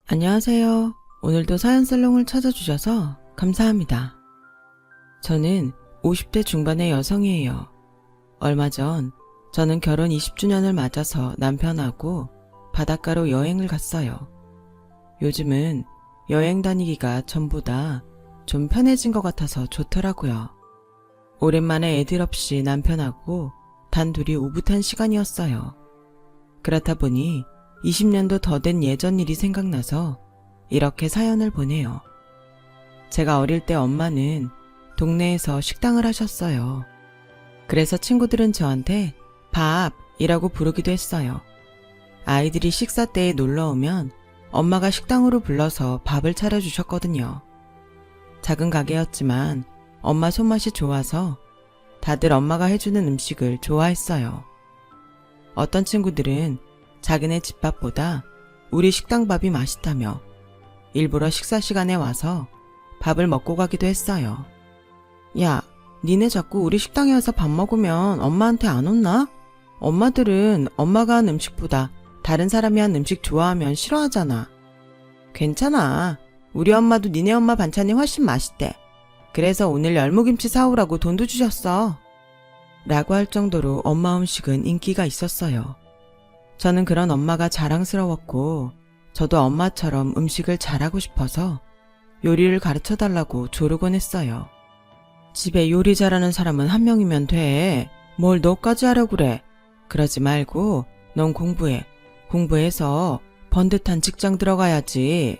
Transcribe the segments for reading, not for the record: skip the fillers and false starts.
안녕하세요. 오늘도 사연살롱을 찾아주셔서 감사합니다. 저는 50대 중반의 여성이에요. 얼마 전 저는 결혼 20주년을 맞아서 남편하고 바닷가로 여행을 갔어요. 요즘은 여행 다니기가 전보다 좀 편해진 것 같아서 좋더라고요. 오랜만에 애들 없이 남편하고 단둘이 오붓한 시간이었어요. 그렇다 보니 20년도 더 된 예전 일이 생각나서 이렇게 사연을 보내요. 제가 어릴 때 엄마는 동네에서 식당을 하셨어요. 그래서 친구들은 저한테 밥이라고 부르기도 했어요. 아이들이 식사 때에 놀러 오면 엄마가 식당으로 불러서 밥을 차려주셨거든요. 작은 가게였지만 엄마 손맛이 좋아서 다들 엄마가 해주는 음식을 좋아했어요. 어떤 친구들은 자기네 집밥보다 우리 식당 밥이 맛있다며 일부러 식사 시간에 와서 밥을 먹고 가기도 했어요. 야, 니네 자꾸 우리 식당에 와서 밥 먹으면 엄마한테 안 혼나? 엄마들은 엄마가 한 음식보다 다른 사람이 한 음식 좋아하면 싫어하잖아. 괜찮아. 우리 엄마도 니네 엄마 반찬이 훨씬 맛있대. 그래서 오늘 열무김치 사오라고 돈도 주셨어. 라고 할 정도로 엄마 음식은 인기가 있었어요. 저는 그런 엄마가 자랑스러웠고 저도 엄마처럼 음식을 잘하고 싶어서 요리를 가르쳐달라고 조르곤 했어요. 집에 요리 잘하는 사람은 한 명이면 돼. 뭘 너까지 하려고 그래. 그러지 말고 넌 공부해. 공부해서 번듯한 직장 들어가야지.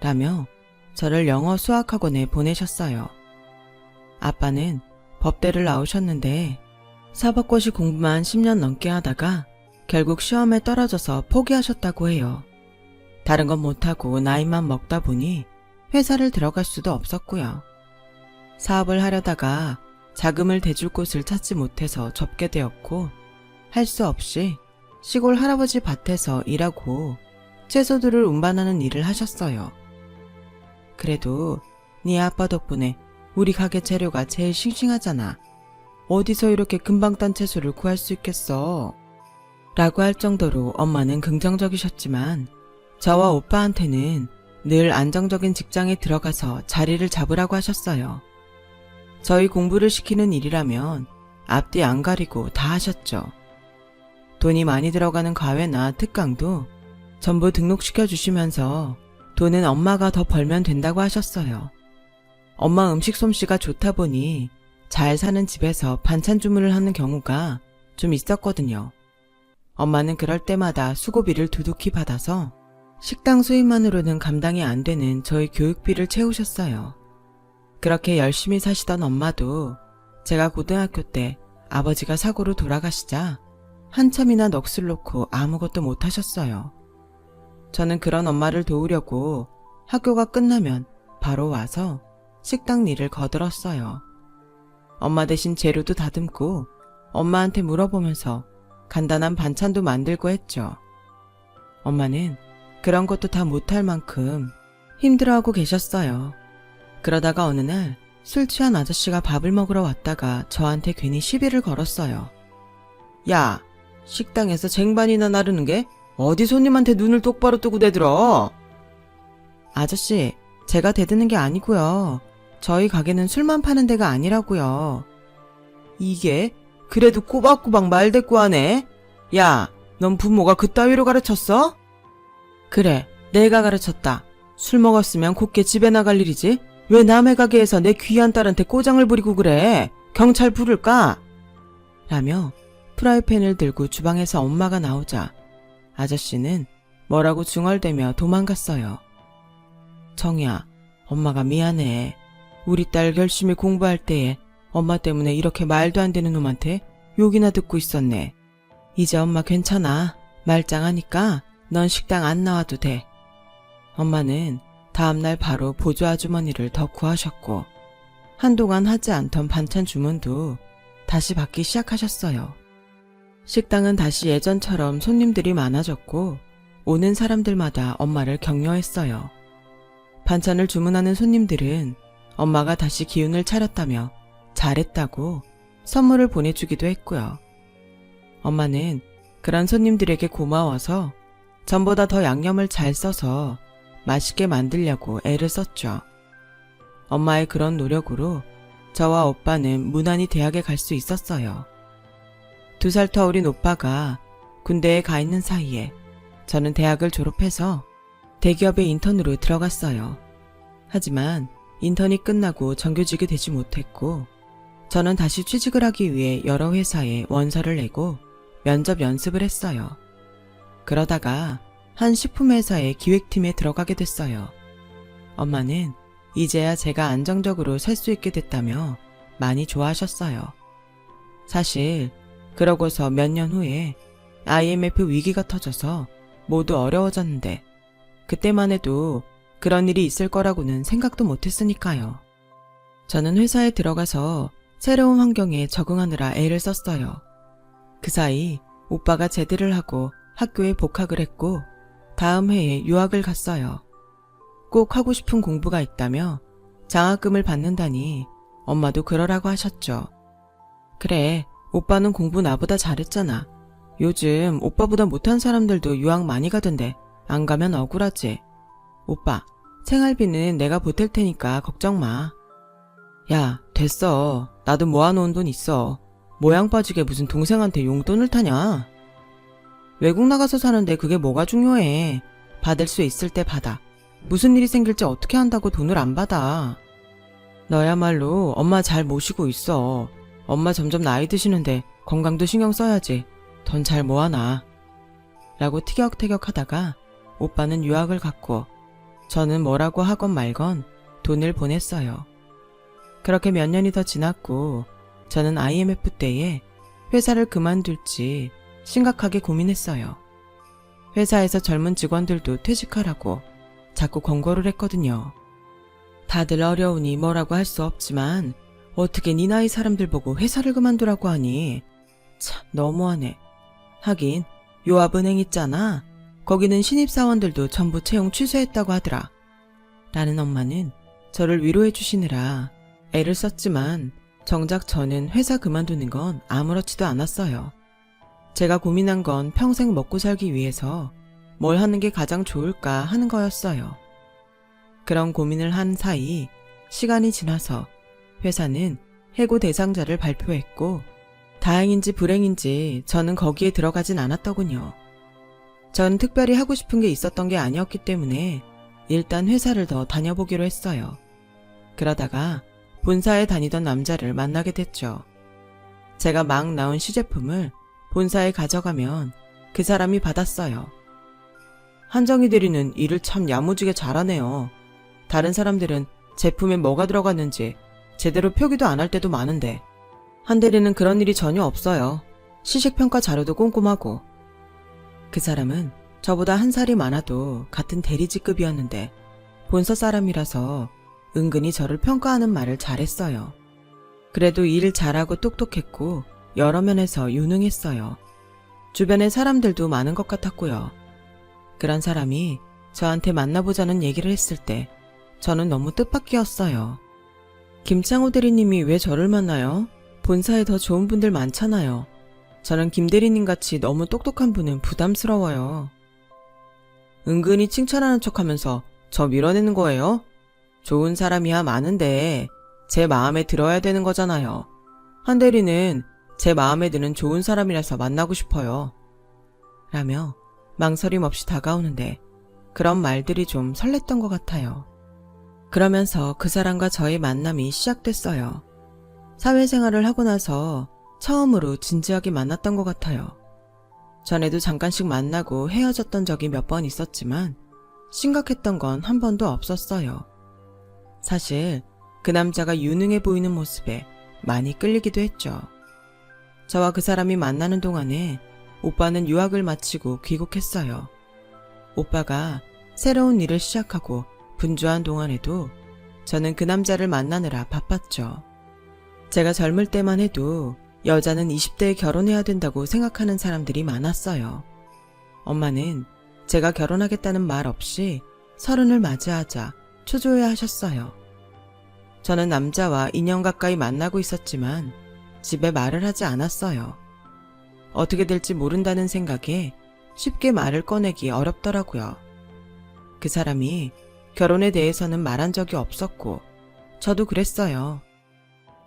라며 저를 영어 수학학원에 보내셨어요. 아빠는 법대를 나오셨는데 사법고시 공부만 10년 넘게 하다가 결국 시험에 떨어져서 포기하셨다고 해요. 다른 건 못하고 나이만 먹다 보니 회사를 들어갈 수도 없었고요. 사업을 하려다가 자금을 대줄 곳을 찾지 못해서 접게 되었고 할 수 없이 시골 할아버지 밭에서 일하고 채소들을 운반하는 일을 하셨어요. 그래도 네 아빠 덕분에 우리 가게 재료가 제일 싱싱하잖아. 어디서 이렇게 금방 딴 채소를 구할 수 있겠어. 라고 할 정도로 엄마는 긍정적이셨지만 저와 오빠한테는 늘 안정적인 직장에 들어가서 자리를 잡으라고 하셨어요. 저희 공부를 시키는 일이라면 앞뒤 안 가리고 다 하셨죠. 돈이 많이 들어가는 과외나 특강도 전부 등록시켜 주시면서 돈은 엄마가 더 벌면 된다고 하셨어요. 엄마 음식 솜씨가 좋다 보니 잘 사는 집에서 반찬 주문을 하는 경우가 좀 있었거든요. 엄마는 그럴 때마다 수고비를 두둑히 받아서 식당 수입만으로는 감당이 안 되는 저희 교육비를 채우셨어요. 그렇게 열심히 사시던 엄마도 제가 고등학교 때 아버지가 사고로 돌아가시자 한참이나 넋을 놓고 아무것도 못 하셨어요. 저는 그런 엄마를 도우려고 학교가 끝나면 바로 와서 식당 일을 거들었어요. 엄마 대신 재료도 다듬고 엄마한테 물어보면서 간단한 반찬도 만들고 했죠. 엄마는 그런 것도 다 못할 만큼 힘들어하고 계셨어요. 그러다가 어느 날 술 취한 아저씨가 밥을 먹으러 왔다가 저한테 괜히 시비를 걸었어요. 야, 식당에서 쟁반이나 나르는 게 어디 손님한테 눈을 똑바로 뜨고 대들어. 아저씨, 제가 대드는 게 아니고요. 저희 가게는 술만 파는 데가 아니라고요. 이게 그래도 꼬박꼬박 말대꾸하네. 야, 넌 부모가 그따위로 가르쳤어? 그래, 내가 가르쳤다. 술 먹었으면 곱게 집에 나갈 일이지. 왜 남의 가게에서 내 귀한 딸한테 꼬장을 부리고 그래? 경찰 부를까? 라며 프라이팬을 들고 주방에서 엄마가 나오자 아저씨는 뭐라고 중얼대며 도망갔어요. 정이야, 엄마가 미안해. 우리 딸 열심히 공부할 때에 엄마 때문에 이렇게 말도 안 되는 놈한테 욕이나 듣고 있었네. 이제 엄마 괜찮아. 말짱하니까 넌 식당 안 나와도 돼. 엄마는 다음날 바로 보조 아주머니를 더 구하셨고 한동안 하지 않던 반찬 주문도 다시 받기 시작하셨어요. 식당은 다시 예전처럼 손님들이 많아졌고 오는 사람들마다 엄마를 격려했어요. 반찬을 주문하는 손님들은 엄마가 다시 기운을 차렸다며 잘했다고 선물을 보내주기도 했고요. 엄마는 그런 손님들에게 고마워서 전보다 더 양념을 잘 써서 맛있게 만들려고 애를 썼죠. 엄마의 그런 노력으로 저와 오빠는 무난히 대학에 갈 수 있었어요. 2살 더 어린 오빠가 군대에 가 있는 사이에 저는 대학을 졸업해서 대기업의 인턴으로 들어갔어요. 하지만 인턴이 끝나고 정규직이 되지 못했고 저는 다시 취직을 하기 위해 여러 회사에 원서를 내고 면접 연습을 했어요. 그러다가 한 식품회사의 기획팀에 들어가게 됐어요. 엄마는 이제야 제가 안정적으로 살 수 있게 됐다며 많이 좋아하셨어요. 사실 그러고서 몇 년 후에 IMF 위기가 터져서 모두 어려워졌는데 그때만 해도 그런 일이 있을 거라고는 생각도 못했으니까요. 저는 회사에 들어가서 새로운 환경에 적응하느라 애를 썼어요. 그 사이 오빠가 제대를 하고 학교에 복학을 했고 다음 해에 유학을 갔어요. 꼭 하고 싶은 공부가 있다며 장학금을 받는다니 엄마도 그러라고 하셨죠. 그래, 오빠는 공부 나보다 잘했잖아. 요즘 오빠보다 못한 사람들도 유학 많이 가던데 안 가면 억울하지. 오빠, 생활비는 내가 보탤 테니까 걱정 마. 야, 됐어. 나도 모아놓은 돈 있어. 모양 빠지게 무슨 동생한테 용돈을 타냐? 외국 나가서 사는데 그게 뭐가 중요해. 받을 수 있을 때 받아. 무슨 일이 생길지 어떻게 한다고 돈을 안 받아. 너야말로 엄마 잘 모시고 있어. 엄마 점점 나이 드시는데 건강도 신경 써야지. 돈 잘 모아놔. 라고 티격태격 하다가 오빠는 유학을 갔고 저는 뭐라고 하건 말건 돈을 보냈어요. 그렇게 몇 년이 더 지났고 저는 IMF 때에 회사를 그만둘지 심각하게 고민했어요. 회사에서 젊은 직원들도 퇴직하라고 자꾸 권고를 했거든요. 다들 어려우니 뭐라고 할 수 없지만 어떻게 네 나이 사람들 보고 회사를 그만두라고 하니? 참 너무하네. 하긴 요합은행 있잖아. 거기는 신입사원들도 전부 채용 취소했다고 하더라. 라는 엄마는 저를 위로해 주시느라 애를 썼지만 정작 저는 회사 그만두는 건 아무렇지도 않았어요. 제가 고민한 건 평생 먹고 살기 위해서 뭘 하는 게 가장 좋을까 하는 거였어요. 그런 고민을 한 사이 시간이 지나서 회사는 해고 대상자를 발표했고 다행인지 불행인지 저는 거기에 들어가진 않았더군요. 전 특별히 하고 싶은 게 있었던 게 아니었기 때문에 일단 회사를 더 다녀보기로 했어요. 그러다가 본사에 다니던 남자를 만나게 됐죠. 제가 막 나온 시제품을 본사에 가져가면 그 사람이 받았어요. 한정희 대리는 일을 참 야무지게 잘하네요. 다른 사람들은 제품에 뭐가 들어갔는지 제대로 표기도 안 할 때도 많은데 한 대리는 그런 일이 전혀 없어요. 시식평가 자료도 꼼꼼하고. 그 사람은 저보다 한 살이 많아도 같은 대리직급이었는데 본사 사람이라서 은근히 저를 평가하는 말을 잘했어요. 그래도 일을 잘하고 똑똑했고 여러 면에서 유능했어요. 주변에 사람들도 많은 것 같았고요. 그런 사람이 저한테 만나보자는 얘기를 했을 때 저는 너무 뜻밖이었어요. 김창호 대리님이 왜 저를 만나요? 본사에 더 좋은 분들 많잖아요. 저는 김 대리님 같이 너무 똑똑한 분은 부담스러워요. 은근히 칭찬하는 척하면서 저 밀어내는 거예요? 좋은 사람이야 많은데 제 마음에 들어야 되는 거잖아요. 한 대리는 제 마음에 드는 좋은 사람이라서 만나고 싶어요. 라며 망설임 없이 다가오는데 그런 말들이 좀 설렜던 것 같아요. 그러면서 그 사람과 저의 만남이 시작됐어요. 사회생활을 하고 나서 처음으로 진지하게 만났던 것 같아요. 전에도 잠깐씩 만나고 헤어졌던 적이 몇 번 있었지만 심각했던 건 한 번도 없었어요. 사실 그 남자가 유능해 보이는 모습에 많이 끌리기도 했죠. 저와 그 사람이 만나는 동안에 오빠는 유학을 마치고 귀국했어요. 오빠가 새로운 일을 시작하고 분주한 동안에도 저는 그 남자를 만나느라 바빴죠. 제가 젊을 때만 해도 여자는 20대에 결혼해야 된다고 생각하는 사람들이 많았어요. 엄마는 제가 결혼하겠다는 말 없이 30을 맞이하자 초조해 하셨어요. 저는 남자와 2년 가까이 만나고 있었지만 집에 말을 하지 않았어요. 어떻게 될지 모른다는 생각에 쉽게 말을 꺼내기 어렵더라고요. 그 사람이 결혼에 대해서는 말한 적이 없었고 저도 그랬어요.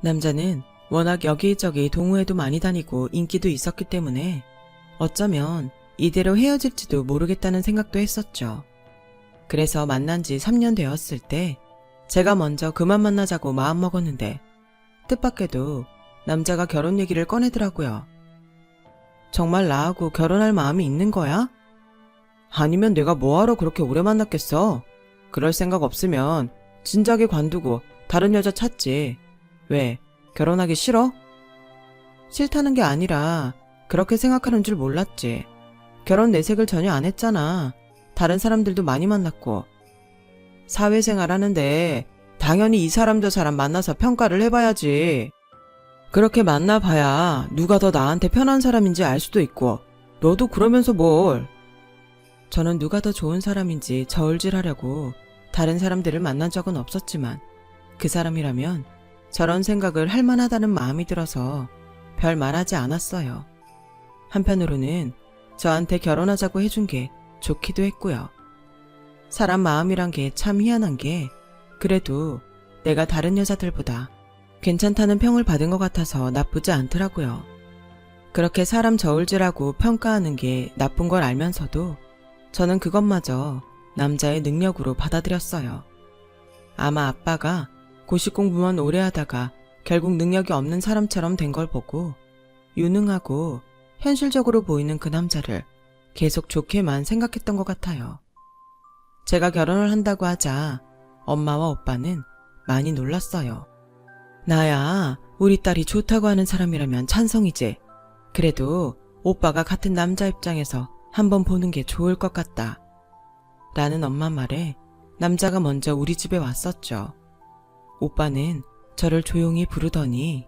남자는 워낙 여기저기 동호회도 많이 다니고 인기도 있었기 때문에 어쩌면 이대로 헤어질지도 모르겠다는 생각도 했었죠. 그래서 만난 지 3년 되었을 때 제가 먼저 그만 만나자고 마음먹었는데 뜻밖에도 남자가 결혼 얘기를 꺼내더라고요. 정말 나하고 결혼할 마음이 있는 거야? 아니면 내가 뭐하러 그렇게 오래 만났겠어? 그럴 생각 없으면 진작에 관두고 다른 여자 찾지. 왜? 결혼하기 싫어? 싫다는 게 아니라 그렇게 생각하는 줄 몰랐지. 결혼 내색을 전혀 안 했잖아. 다른 사람들도 많이 만났고. 사회생활 하는데 당연히 이 사람 저 사람 만나서 평가를 해봐야지. 그렇게 만나봐야 누가 더 나한테 편한 사람인지 알 수도 있고 너도 그러면서 뭘. 저는 누가 더 좋은 사람인지 저울질하려고 다른 사람들을 만난 적은 없었지만 그 사람이라면 저런 생각을 할 만하다는 마음이 들어서 별 말하지 않았어요. 한편으로는 저한테 결혼하자고 해준 게 좋기도 했고요. 사람 마음이란 게 참 희한한 게 그래도 내가 다른 여자들보다 괜찮다는 평을 받은 것 같아서 나쁘지 않더라고요. 그렇게 사람 저울질하고 평가하는 게 나쁜 걸 알면서도 저는 그것마저 남자의 능력으로 받아들였어요. 아마 아빠가 고시 공부만 오래 하다가 결국 능력이 없는 사람처럼 된 걸 보고 유능하고 현실적으로 보이는 그 남자를 계속 좋게만 생각했던 것 같아요. 제가 결혼을 한다고 하자 엄마와 오빠는 많이 놀랐어요. 나야 우리 딸이 좋다고 하는 사람이라면 찬성이지. 그래도 오빠가 같은 남자 입장에서 한번 보는 게 좋을 것 같다. 라는 엄마 말에 남자가 먼저 우리 집에 왔었죠. 오빠는 저를 조용히 부르더니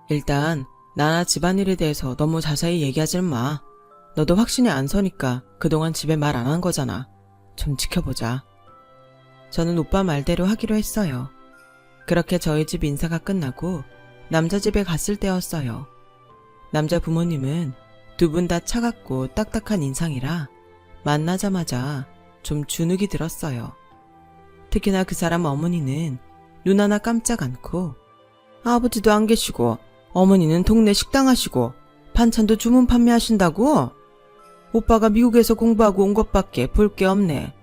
일단 나나 집안일에 대해서 너무 자세히 얘기하지 마. 너도 확신이 안 서니까 그동안 집에 말 안 한 거잖아. 좀 지켜보자. 저는 오빠 말대로 하기로 했어요. 그렇게 저희 집 인사가 끝나고 남자 집에 갔을 때였어요. 남자 부모님은 두 분 다 차갑고 딱딱한 인상이라 만나자마자 좀 주눅이 들었어요. 특히나 그 사람 어머니는 눈 하나 깜짝 않고 아버지도 안 계시고 어머니는 동네 식당 하시고 반찬도 주문 판매하신다고? 오빠가 미국에서 공부하고 온 것밖에 볼 게 없네.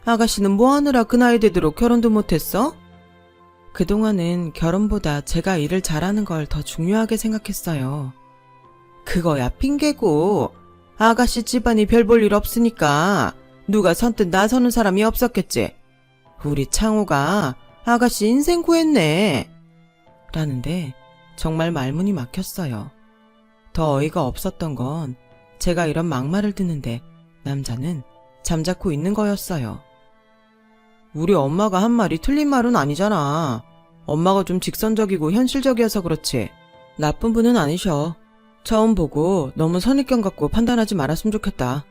아가씨는 뭐 하느라 그 나이 되도록 결혼도 못했어? 그동안은 결혼보다 제가 일을 잘하는 걸 더 중요하게 생각했어요. 그거야 핑계고 아가씨 집안이 별 볼 일 없으니까 누가 선뜻 나서는 사람이 없었겠지. 우리 창호가 아가씨 인생 구했네. 라는데 정말 말문이 막혔어요. 더 어이가 없었던 건 제가 이런 막말을 듣는데 남자는 잠자코 있는 거였어요. 우리 엄마가 한 말이 틀린 말은 아니잖아. 엄마가 좀 직선적이고 현실적이어서 그렇지. 나쁜 분은 아니셔. 처음 보고 너무 선입견 갖고 판단하지 말았으면 좋겠다.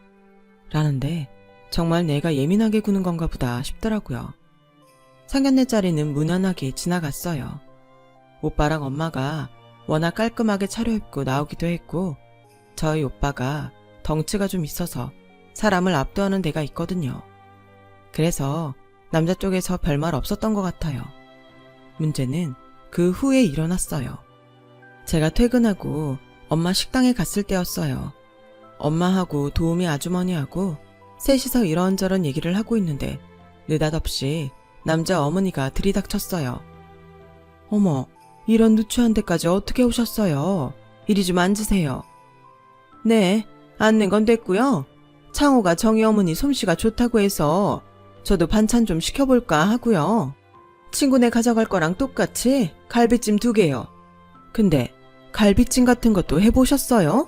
라는데 정말 내가 예민하게 구는 건가 보다 싶더라고요. 상견례 자리는 무난하게 지나갔어요. 오빠랑 엄마가 워낙 깔끔하게 차려입고 나오기도 했고 저희 오빠가 덩치가 좀 있어서 사람을 압도하는 데가 있거든요. 그래서 남자 쪽에서 별말 없었던 것 같아요. 문제는 그 후에 일어났어요. 제가 퇴근하고 엄마 식당에 갔을 때였어요. 엄마하고 도우미 아주머니하고 셋이서 이런저런 얘기를 하고 있는데 느닷없이 남자 어머니가 들이닥쳤어요. 어머, 이런 누추한 데까지 어떻게 오셨어요? 이리 좀 앉으세요. 네, 앉는 건 됐고요. 창호가 정희 어머니 솜씨가 좋다고 해서 저도 반찬 좀 시켜볼까 하고요. 친구네 가져갈 거랑 똑같이 갈비찜 2개요. 근데 갈비찜 같은 것도 해보셨어요?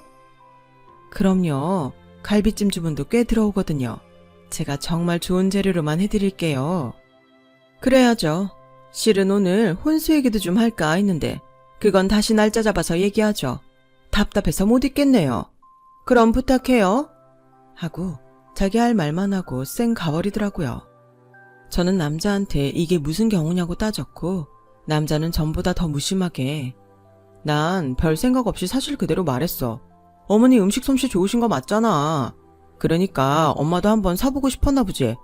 그럼요. 갈비찜 주문도 꽤 들어오거든요. 제가 정말 좋은 재료로만 해드릴게요. 그래야죠. 실은 오늘 혼수 얘기도 좀 할까 했는데 그건 다시 날짜 잡아서 얘기하죠. 답답해서 못 있겠네요. 그럼 부탁해요. 하고 자기 할 말만 하고 쌩 가버리더라고요. 저는 남자한테 이게 무슨 경우냐고 따졌고 남자는 전보다 더 무심하게 난 별 생각 없이 사실 그대로 말했어. 어머니 음식 솜씨 좋으신 거 맞잖아. 그러니까 엄마도 한번 사보고 싶었나 보지.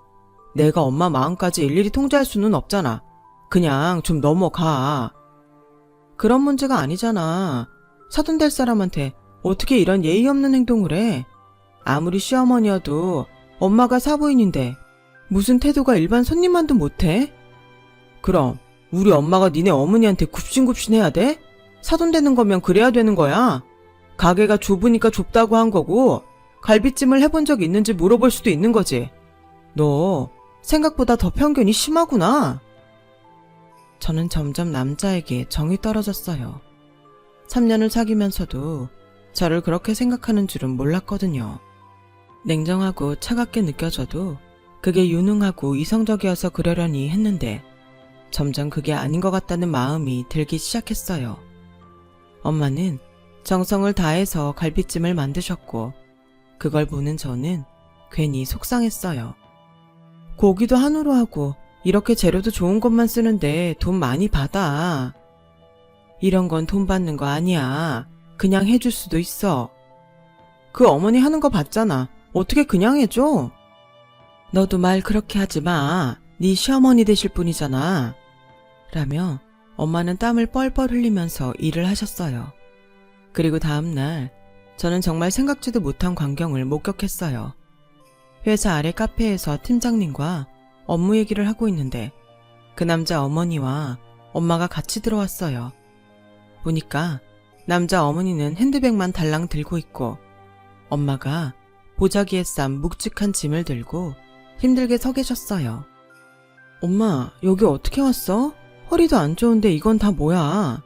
내가 엄마 마음까지 일일이 통제할 수는 없잖아. 그냥 좀 넘어가. 그런 문제가 아니잖아. 사돈 될 사람한테 어떻게 이런 예의 없는 행동을 해? 아무리 시어머니여도 엄마가 사부인인데 무슨 태도가 일반 손님만도 못해? 그럼 우리 엄마가 니네 어머니한테 굽신굽신해야 돼? 사돈 되는 거면 그래야 되는 거야. 가게가 좁으니까 좁다고 한 거고 갈비찜을 해본 적 있는지 물어볼 수도 있는 거지. 너 생각보다 더 편견이 심하구나. 저는 점점 남자에게 정이 떨어졌어요. 3년을 사귀면서도 저를 그렇게 생각하는 줄은 몰랐거든요. 냉정하고 차갑게 느껴져도 그게 유능하고 이성적이어서 그러려니 했는데 점점 그게 아닌 것 같다는 마음이 들기 시작했어요. 엄마는 정성을 다해서 갈비찜을 만드셨고 그걸 보는 저는 괜히 속상했어요. 고기도 한우로 하고 이렇게 재료도 좋은 것만 쓰는데 돈 많이 받아. 이런 건 돈 받는 거 아니야. 그냥 해줄 수도 있어. 그 어머니 하는 거 봤잖아. 어떻게 그냥 해줘? 너도 말 그렇게 하지 마. 네 시어머니 되실 분이잖아. 라며 엄마는 땀을 뻘뻘 흘리면서 일을 하셨어요. 그리고 다음날 저는 정말 생각지도 못한 광경을 목격했어요. 회사 아래 카페에서 팀장님과 업무 얘기를 하고 있는데 그 남자 어머니와 엄마가 같이 들어왔어요. 보니까 남자 어머니는 핸드백만 달랑 들고 있고 엄마가 보자기에 싼 묵직한 짐을 들고 힘들게 서 계셨어요. 엄마, 여기 어떻게 왔어? 허리도 안 좋은데 이건 다 뭐야?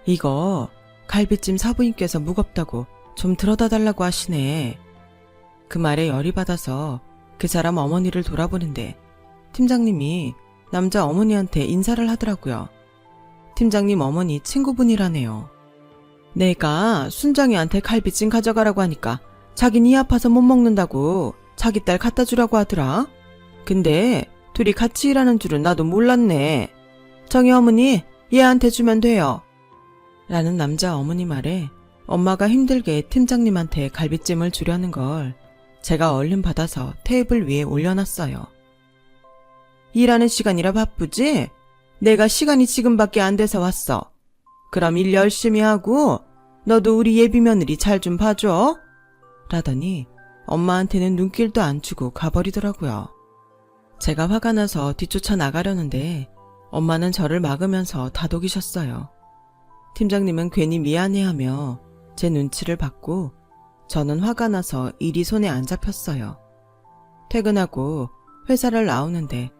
이거 갈비찜 사부인께서 무겁다고 좀 들어다 달라고 하시네. 그 말에 열이 받아서 그 사람 어머니를 돌아보는데 팀장님이 남자 어머니한테 인사를 하더라고요. 팀장님 어머니 친구분이라네요. 내가 순정이한테 갈비찜 가져가라고 하니까 자긴 이 아파서 못 먹는다고 자기 딸 갖다 주라고 하더라. 근데 둘이 같이 일하는 줄은 나도 몰랐네. 정희 어머니, 얘한테 주면 돼요. 라는 남자 어머니 말에 엄마가 힘들게 팀장님한테 갈비찜을 주려는 걸 제가 얼른 받아서 테이블 위에 올려놨어요. 일하는 시간이라 바쁘지? 내가 시간이 지금밖에 안 돼서 왔어. 그럼 일 열심히 하고 너도 우리 예비 며느리 잘 좀 봐줘. 라더니 엄마한테는 눈길도 안 주고 가버리더라고요. 제가 화가 나서 뒤쫓아 나가려는데 엄마는 저를 막으면서 다독이셨어요. 팀장님은 괜히 미안해하며 제 눈치를 받고 저는 화가 나서 일이 손에 안 잡혔어요. 퇴근하고 회사를 나오는데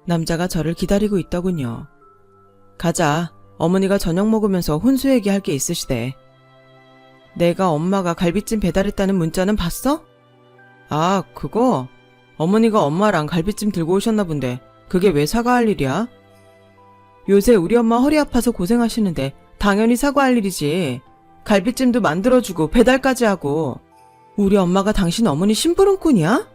남자가 저를 기다리고 있더군요. 가자. 어머니가 저녁 먹으면서 혼수 얘기할 게 있으시대. 내가 엄마가 갈비찜 배달했다는 문자는 봤어? 아, 그거? 어머니가 엄마랑 갈비찜 들고 오셨나 본데 그게 왜 사과할 일이야? 요새 우리 엄마 허리 아파서 고생하시는데 당연히 사과할 일이지. 갈비찜도 만들어주고 배달까지 하고. 우리 엄마가 당신 어머니 심부름꾼이야?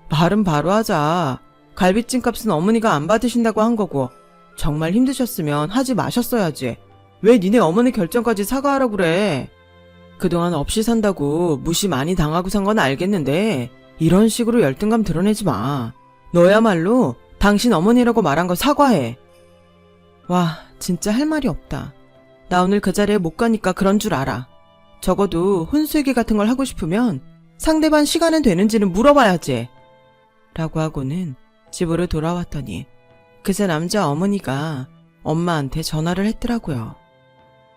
말은 바로 하자. 갈비찜 값은 어머니가 안 받으신다고 한 거고 정말 힘드셨으면 하지 마셨어야지. 왜 니네 어머니 결정까지 사과하라고 그래. 그동안 없이 산다고 무시 많이 당하고 산 건 알겠는데 이런 식으로 열등감 드러내지 마. 너야말로 당신 어머니라고 말한 거 사과해. 와, 진짜 할 말이 없다. 나 오늘 그 자리에 못 가니까 그런 줄 알아. 적어도 혼수얘기 같은 걸 하고 싶으면 상대방 시간은 되는지는 물어봐야지. 라고 하고는 집으로 돌아왔더니 그새 남자 어머니가 엄마한테 전화를 했더라고요.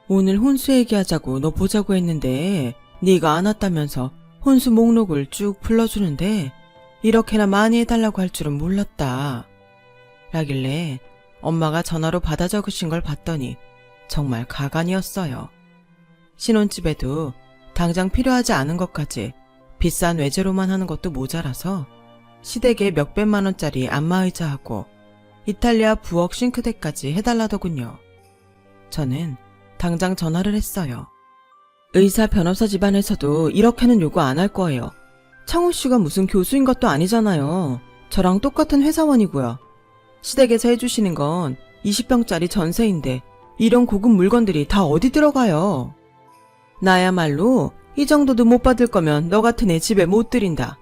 오늘 혼수 얘기하자고 너 보자고 했는데 네가 안 왔다면서 혼수 목록을 쭉 불러주는데 이렇게나 많이 해달라고 할 줄은 몰랐다. 라길래 엄마가 전화로 받아 적으신 걸 봤더니 정말 가관이었어요. 신혼집에도 당장 필요하지 않은 것까지 비싼 외제로만 하는 것도 모자라서 시댁에 몇백만 원짜리 안마의자하고 이탈리아 부엌 싱크대까지 해달라더군요. 저는 당장 전화를 했어요. 의사 변호사 집안에서도 이렇게는 요구 안 할 거예요. 창우 씨가 무슨 교수인 것도 아니잖아요. 저랑 똑같은 회사원이고요. 시댁에서 해주시는 건 20평짜리 전세인데 이런 고급 물건들이 다 어디 들어가요. 나야말로 이 정도도 못 받을 거면 너 같은 애 집에 못 들인다.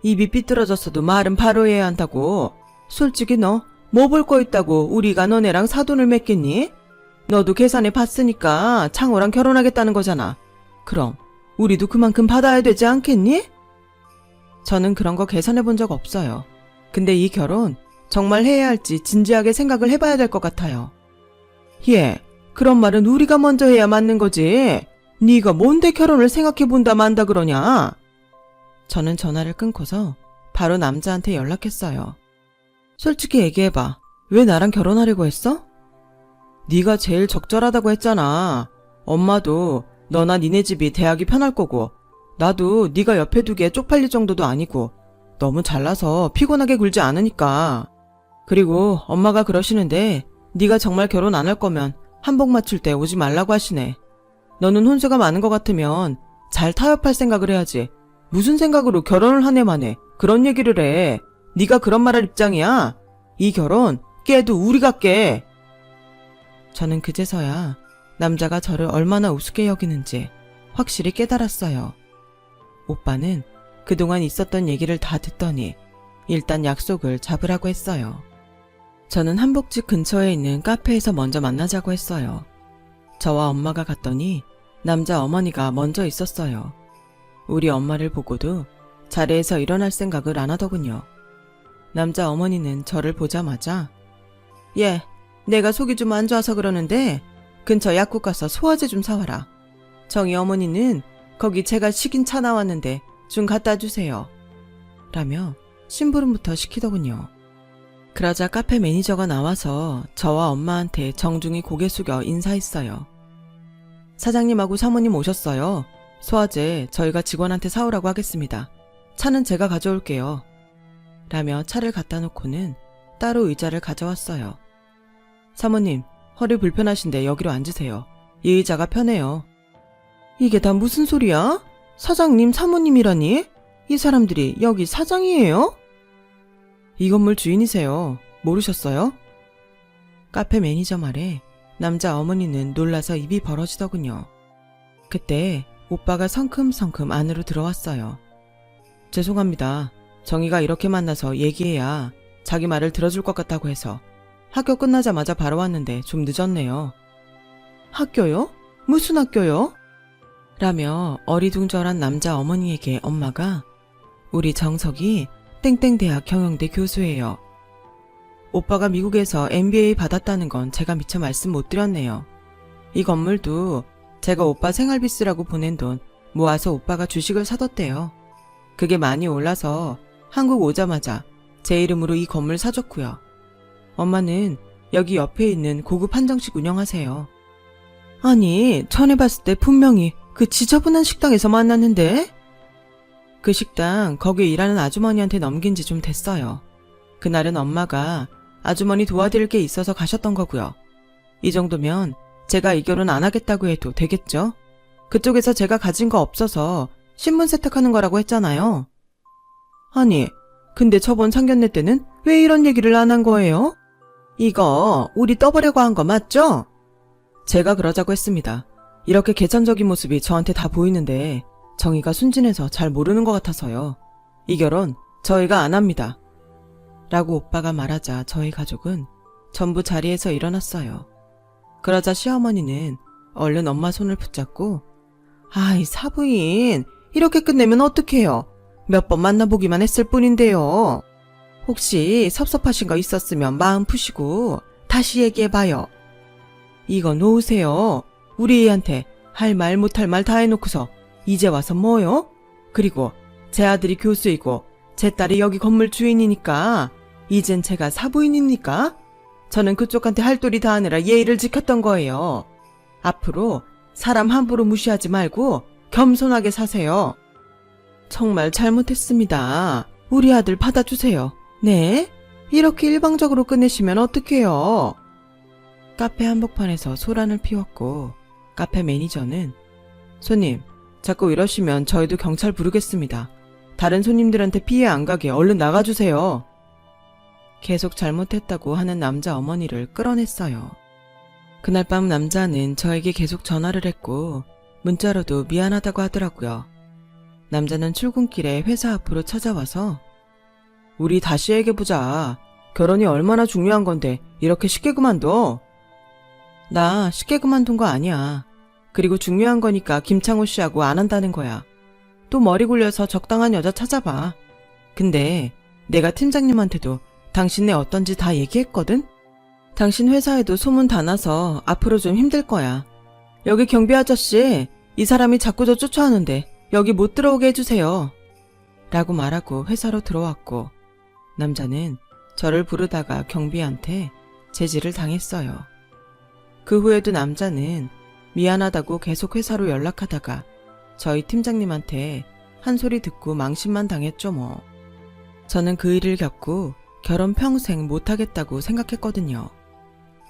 입이 삐뚤어졌어도 말은 바로 해야 한다고. 솔직히 너 뭐 볼 거 있다고 우리가 너네랑 사돈을 맺겠니? 너도 계산해 봤으니까 창호랑 결혼하겠다는 거잖아. 그럼 우리도 그만큼 받아야 되지 않겠니? 저는 그런 거 계산해 본 적 없어요. 근데 이 결혼 정말 해야 할지 진지하게 생각을 해봐야 될 것 같아요. 예, 그런 말은 우리가 먼저 해야 맞는 거지. 네가 뭔데 결혼을 생각해 본다 만다 그러냐? 저는 전화를 끊고서 바로 남자한테 연락했어요. 솔직히 얘기해봐. 왜 나랑 결혼하려고 했어? 네가 제일 적절하다고 했잖아. 엄마도 너나 니네 집이 대학이 편할 거고 나도 네가 옆에 두기에 쪽팔릴 정도도 아니고 너무 잘나서 피곤하게 굴지 않으니까. 그리고 엄마가 그러시는데 네가 정말 결혼 안 할 거면 한복 맞출 때 오지 말라고 하시네. 너는 혼수가 많은 것 같으면 잘 타협할 생각을 해야지. 무슨 생각으로 결혼을 한 해 만에 그런 얘기를 해. 네가 그런 말 할 입장이야? 이 결혼 깨도 우리가 깨. 저는 그제서야 남자가 저를 얼마나 우습게 여기는지 확실히 깨달았어요. 오빠는 그동안 있었던 얘기를 다 듣더니 일단 약속을 잡으라고 했어요. 저는 한복집 근처에 있는 카페에서 먼저 만나자고 했어요. 저와 엄마가 갔더니 남자 어머니가 먼저 있었어요. 우리 엄마를 보고도 자리에서 일어날 생각을 안 하더군요. 남자 어머니는 저를 보자마자 예, 내가 속이 좀 안 좋아서 그러는데 근처 약국 가서 소화제 좀 사와라. 정희 어머니는 거기 제가 시킨 차 나왔는데 좀 갖다 주세요. 라며 심부름부터 시키더군요. 그러자 카페 매니저가 나와서 저와 엄마한테 정중히 고개 숙여 인사했어요. 사장님하고 사모님 오셨어요. 소화제 저희가 직원한테 사오라고 하겠습니다. 차는 제가 가져올게요. 라며 차를 갖다 놓고는 따로 의자를 가져왔어요. 사모님, 허리 불편하신데 여기로 앉으세요. 이 의자가 편해요. 이게 다 무슨 소리야? 사장님, 사모님이라니? 이 사람들이 여기 사장이에요? 이 건물 주인이세요. 모르셨어요? 카페 매니저 말에 남자 어머니는 놀라서 입이 벌어지더군요. 그때 오빠가 성큼성큼 안으로 들어왔어요. 죄송합니다. 정희가 이렇게 만나서 얘기해야 자기 말을 들어줄 것 같다고 해서 학교 끝나자마자 바로 왔는데 좀 늦었네요. 학교요? 무슨 학교요? 라며 어리둥절한 남자 어머니에게 엄마가 우리 정석이 땡땡대학 경영대 교수예요. 오빠가 미국에서 MBA 받았다는 건 제가 미처 말씀 못 드렸네요. 이 건물도 제가 오빠 생활비 쓰라고 보낸 돈 모아서 오빠가 주식을 사뒀대요. 그게 많이 올라서 한국 오자마자 제 이름으로 이 건물 사줬고요. 엄마는 여기 옆에 있는 고급 한정식 운영하세요. 아니, 전에 봤을 때 분명히 그 지저분한 식당에서 만났는데? 그 식당 거기 일하는 아주머니한테 넘긴 지 좀 됐어요. 그날은 엄마가 아주머니 도와드릴 게 있어서 가셨던 거고요. 이 정도면 제가 이 결혼 안 하겠다고 해도 되겠죠? 그쪽에서 제가 가진 거 없어서 신분 세탁하는 거라고 했잖아요. 아니, 근데 저번 상견례 때는 왜 이런 얘기를 안 한 거예요? 이거 우리 떠보려고 한 거 맞죠? 제가 그러자고 했습니다. 이렇게 계산적인 모습이 저한테 다 보이는데 정희가 순진해서 잘 모르는 것 같아서요. 이 결혼 저희가 안 합니다. 라고 오빠가 말하자 저희 가족은 전부 자리에서 일어났어요. 그러자 시어머니는 얼른 엄마 손을 붙잡고 아이 사부인 이렇게 끝내면 어떡해요. 몇 번 만나보기만 했을 뿐인데요. 혹시 섭섭하신 거 있었으면 마음 푸시고 다시 얘기해봐요. 이거 놓으세요. 우리 애한테 할 말 못할 말 다 해놓고서 이제 와서 뭐요? 그리고 제 아들이 교수이고 제 딸이 여기 건물 주인이니까 이젠 제가 사부인입니까? 저는 그쪽한테 할 도리 다 하느라 예의를 지켰던 거예요. 앞으로 사람 함부로 무시하지 말고 겸손하게 사세요. 정말 잘못했습니다. 우리 아들 받아주세요. 네? 이렇게 일방적으로 끝내시면 어떡해요? 카페 한복판에서 소란을 피웠고 카페 매니저는 손님, 자꾸 이러시면 저희도 경찰 부르겠습니다. 다른 손님들한테 피해 안 가게 얼른 나가주세요. 계속 잘못했다고 하는 남자 어머니를 끌어냈어요. 그날 밤 남자는 저에게 계속 전화를 했고 문자로도 미안하다고 하더라고요. 남자는 출근길에 회사 앞으로 찾아와서 우리 다시 얘기해보자. 결혼이 얼마나 중요한 건데 이렇게 쉽게 그만둬? 나 쉽게 그만둔 거 아니야. 그리고 중요한 거니까 김창호 씨하고 안 한다는 거야. 또 머리 굴려서 적당한 여자 찾아봐. 근데 내가 팀장님한테도 당신네 어떤지 다 얘기했거든? 당신 회사에도 소문 다 나서 앞으로 좀 힘들 거야. 여기 경비 아저씨, 이 사람이 자꾸 저 쫓아오는데 여기 못 들어오게 해주세요. 라고 말하고 회사로 들어왔고 남자는 저를 부르다가 경비한테 제지를 당했어요. 그 후에도 남자는 미안하다고 계속 회사로 연락하다가 저희 팀장님한테 한 소리 듣고 망신만 당했죠 뭐. 저는 그 일을 겪고 결혼 평생 못하겠다고 생각했거든요.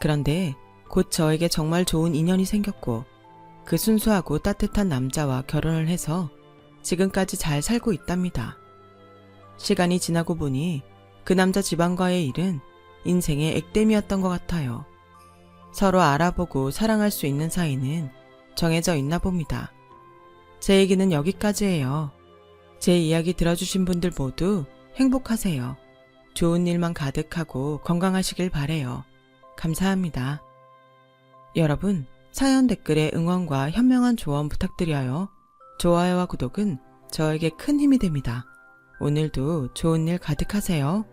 그런데 곧 저에게 정말 좋은 인연이 생겼고 그 순수하고 따뜻한 남자와 결혼을 해서 지금까지 잘 살고 있답니다. 시간이 지나고 보니 그 남자 집안과의 일은 인생의 액땜이었던 것 같아요. 서로 알아보고 사랑할 수 있는 사이는 정해져 있나 봅니다. 제 얘기는 여기까지예요. 제 이야기 들어주신 분들 모두 행복하세요. 좋은 일만 가득하고 건강하시길 바래요. 감사합니다. 여러분, 사연 댓글에 응원과 현명한 조언 부탁드려요. 좋아요와 구독은 저에게 큰 힘이 됩니다. 오늘도 좋은 일 가득하세요.